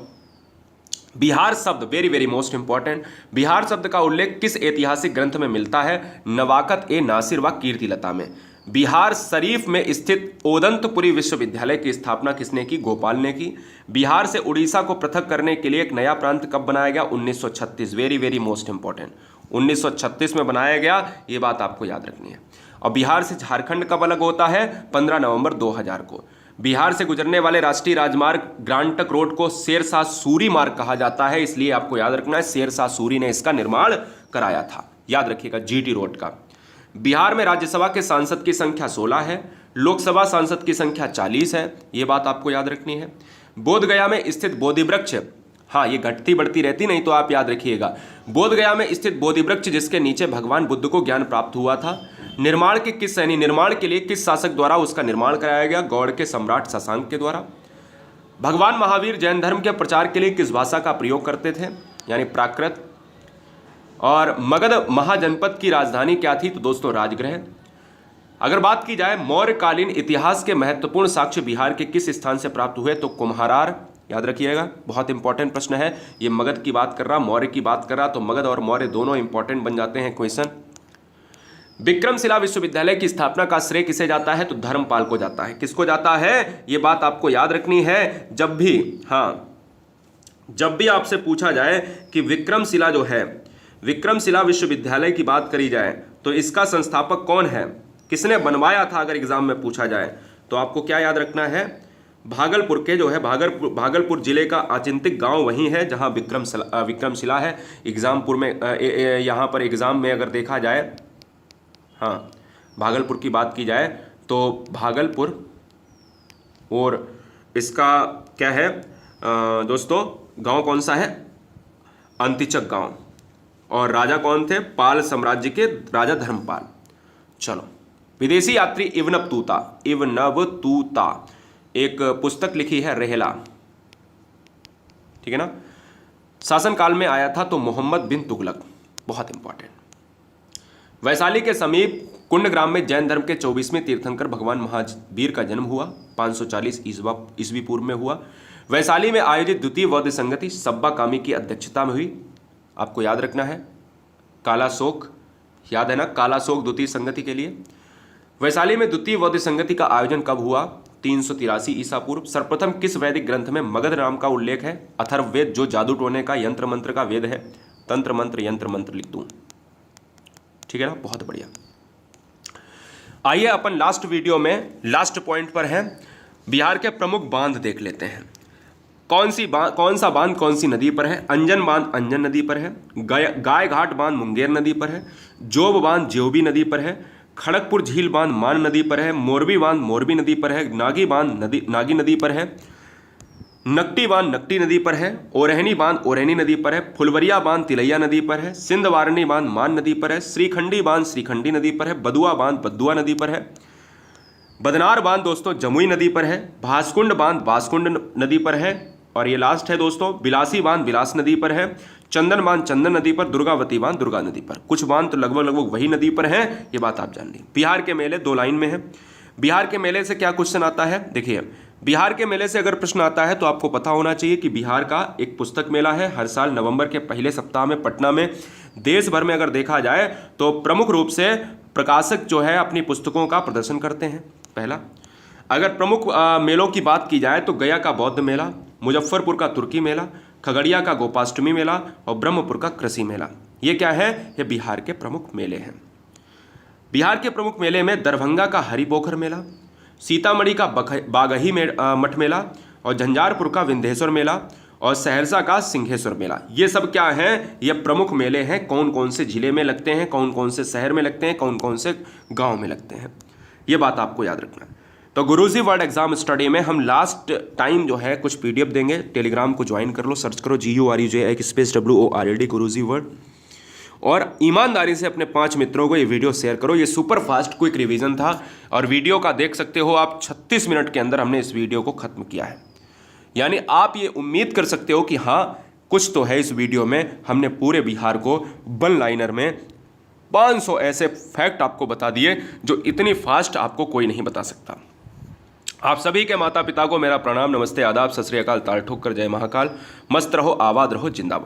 बिहार शब्द, very very most important, Bihar शब्द का उल्लेख किस ऐतिहासिक ग्रंथ में मिलता है, नवाकत ए नासिर व कीर्तिलता में। बिहार शरीफ में स्थित ओदंतपुरी विश्वविद्यालय की स्थापना किसने की, गोपाल ने की। बिहार से उड़ीसा को पृथक करने के लिए एक नया प्रांत कब बनाया गया, 1936, वेरी वेरी मोस्ट इंपॉर्टेंट, 1936 में बनाया गया, ये बात आपको याद रखनी है। और बिहार से झारखंड कब अलग होता है, 15 नवंबर 2000 को। बिहार से गुजरने वाले राष्ट्रीय राजमार्ग ग्रांटक रोड को शेरशाह सूरी मार्ग कहा जाता है, इसलिए आपको याद रखना है शेरशाह सूरी ने इसका निर्माण कराया था, याद रखिएगा, जीटी रोड का। बिहार में राज्यसभा के सांसद की संख्या 16 है, लोकसभा सांसद की संख्या 40 है, यह बात आपको याद रखनी है। बोधगया में स्थित बोधि वृक्ष, हाँ ये घटती बढ़ती रहती, नहीं तो आप याद रखिएगा, बोधगया में स्थित बोधि वृक्ष जिसके नीचे भगवान बुद्ध को ज्ञान प्राप्त हुआ था, निर्माण के किस यानी निर्माण के लिए किस शासक द्वारा उसका निर्माण कराया गया, गौड़ के सम्राट शशांक के द्वारा। भगवान महावीर जैन धर्म के प्रचार के लिए किस भाषा का प्रयोग करते थे, यानी प्राकृत। और मगध महाजनपद की राजधानी क्या थी, तो दोस्तों राजगृह। अगर बात की जाए मौर्यकालीन इतिहास के महत्वपूर्ण साक्ष्य बिहार के किस स्थान से प्राप्त हुए, तो कुम्हारार, याद रखिएगा, बहुत इंपॉर्टेंट प्रश्न है, ये मगध की बात कर रहा, मौर्य की बात कर रहा, तो मगध और मौर्य दोनों इंपॉर्टेंट बन जाते हैं क्वेश्चन। विक्रमशिला विश्वविद्यालय की स्थापना का श्रेय किसे जाता है, तो धर्मपाल को जाता है। किसको जाता है, ये बात आपको याद रखनी है, जब भी आपसे पूछा जाए कि विक्रमशिला जो है, विक्रमशिला विश्वविद्यालय की बात करी जाए तो इसका संस्थापक कौन है, किसने बनवाया था, अगर एग्जाम में पूछा जाए तो आपको क्या याद रखना है, भागलपुर के जो है भागलपुर जिले का आचिंतिक गांव वही है जहां विक्रमशिला है। एग्जामपुर में यहाँ पर एग्जाम में अगर देखा जाए, हाँ भागलपुर की बात की जाए तो भागलपुर, और इसका क्या है दोस्तों, गांव कौन सा है, अंतिचक गांव, और राजा कौन थे? पाल साम्राज्य के राजा धर्मपाल। चलो, विदेशी यात्री इब्न बतूता एक पुस्तक लिखी है रेहला, ठीक है ना। शासनकाल में आया था तो मोहम्मद बिन तुगलक, बहुत इंपॉर्टेंट। वैशाली के समीप कुंडग्राम में जैन धर्म के 24वें तीर्थंकर भगवान महावीर का जन्म हुआ, 540 ईस्वी पूर्व में हुआ। वैशाली में आयोजित द्वितीय बौद्ध संगति सब्बा कामी की अध्यक्षता में हुई। आपको याद रखना है, कालाशोक, याद है ना, कालाशोक द्वितीय संगति के लिए। वैशाली में द्वितीय बौद्ध संगति का आयोजन कब हुआ? 383 ईसा पूर्व। सर्वप्रथम किस वैदिक ग्रंथ में मगध नाम का उल्लेख है? अथर्ववेद, जो जादू टोने का यंत्र मंत्र का वेद है। तंत्र मंत्र यंत्र मंत्र लिख दूं, ठीक है ना, बहुत बढ़िया। आइए अपन लास्ट वीडियो में लास्ट पॉइंट पर है, बिहार के प्रमुख बांध देख लेते हैं। कौन सा बांध कौन सी नदी पर है? अंजन बांध अंजन नदी पर है, गाय घाट बांध मुंगेर नदी पर है, जोब बांध ज्योबी नदी पर है, खड़गपुर झील बांध मान नदी पर है, मोरबी बांध मोरबी नदी पर है, नागी बांध नागी नदी पर है, नकटी बांध नकटी नदी पर है, ओरहनी बांध ओरहनी नदी पर है, फुलवरिया बांध तिलैया नदी पर है, सिंध वारणी बांध मान नदी पर है, श्रीखंडी बांध श्रीखंडी नदी पर है, बदुआ बांध बदुआ नदी पर है, बदनार बांध दोस्तों जमुई नदी पर है, भासकुंड बांध बासकुंड नदी पर है, और ये लास्ट है दोस्तों, बिलासी बांध बिलास नदी पर है, चंदन बांध चंदन नदी पर, दुर्गावती बांध दुर्गा नदी पर। कुछ बांध तो लगभग वही नदी पर है, ये बात आप जान ली। बिहार के मेले 2 लाइन में है। बिहार के मेले से क्या क्वेश्चन आता है? देखिए, बिहार के मेले से अगर प्रश्न आता है तो आपको पता होना चाहिए कि बिहार का एक पुस्तक मेला है, हर साल नवंबर के पहले सप्ताह में पटना में। देश भर में अगर देखा जाए तो प्रमुख रूप से प्रकाशक जो है अपनी पुस्तकों का प्रदर्शन करते हैं, पहला। अगर प्रमुख मेलों की बात की जाए तो गया का बौद्ध मेला, मुजफ्फरपुर का तुर्की मेला, खगड़िया का गोपाष्टमी मेला और ब्रह्मपुर का कृषि मेला। ये क्या है? ये बिहार के प्रमुख मेले हैं। बिहार के प्रमुख मेले में दरभंगा का हरिपोखर मेला, सीतामढ़ी का बागही मठ मेला और झंझारपुर का विंध्येश्वर मेला और सहरसा का सिंहेश्वर मेला। ये सब क्या हैं? ये प्रमुख मेले हैं। कौन कौन से जिले में लगते हैं, कौन कौन से शहर में लगते हैं, कौन कौन से गांव में लगते हैं, ये बात आपको याद रखना है। तो गुरुजी वर्ड एग्जाम स्टडी में हम लास्ट टाइम जो है कुछ पीडीएफ देंगे, टेलीग्राम को ज्वाइन कर लो, सर्च करो GURUJI गुरुजी वर्ड, और ईमानदारी से अपने 5 मित्रों को ये वीडियो शेयर करो। ये सुपर फास्ट क्विक रिवीजन था और वीडियो का देख सकते हो आप 36 मिनट के अंदर हमने इस वीडियो को खत्म किया है। यानी आप ये उम्मीद कर सकते हो कि हाँ कुछ तो है इस वीडियो में। हमने पूरे बिहार को 1 लाइनर में 500 ऐसे फैक्ट आपको बता दिए जो इतनी फास्ट आपको कोई नहीं बता सकता। आप सभी के माता पिता को मेरा प्रणाम, नमस्ते, आदाब, सत श्री अकाल, ताल ठोक कर जय महाकाल। मस्त रहो, आबाद रहो, जिंदाबाद।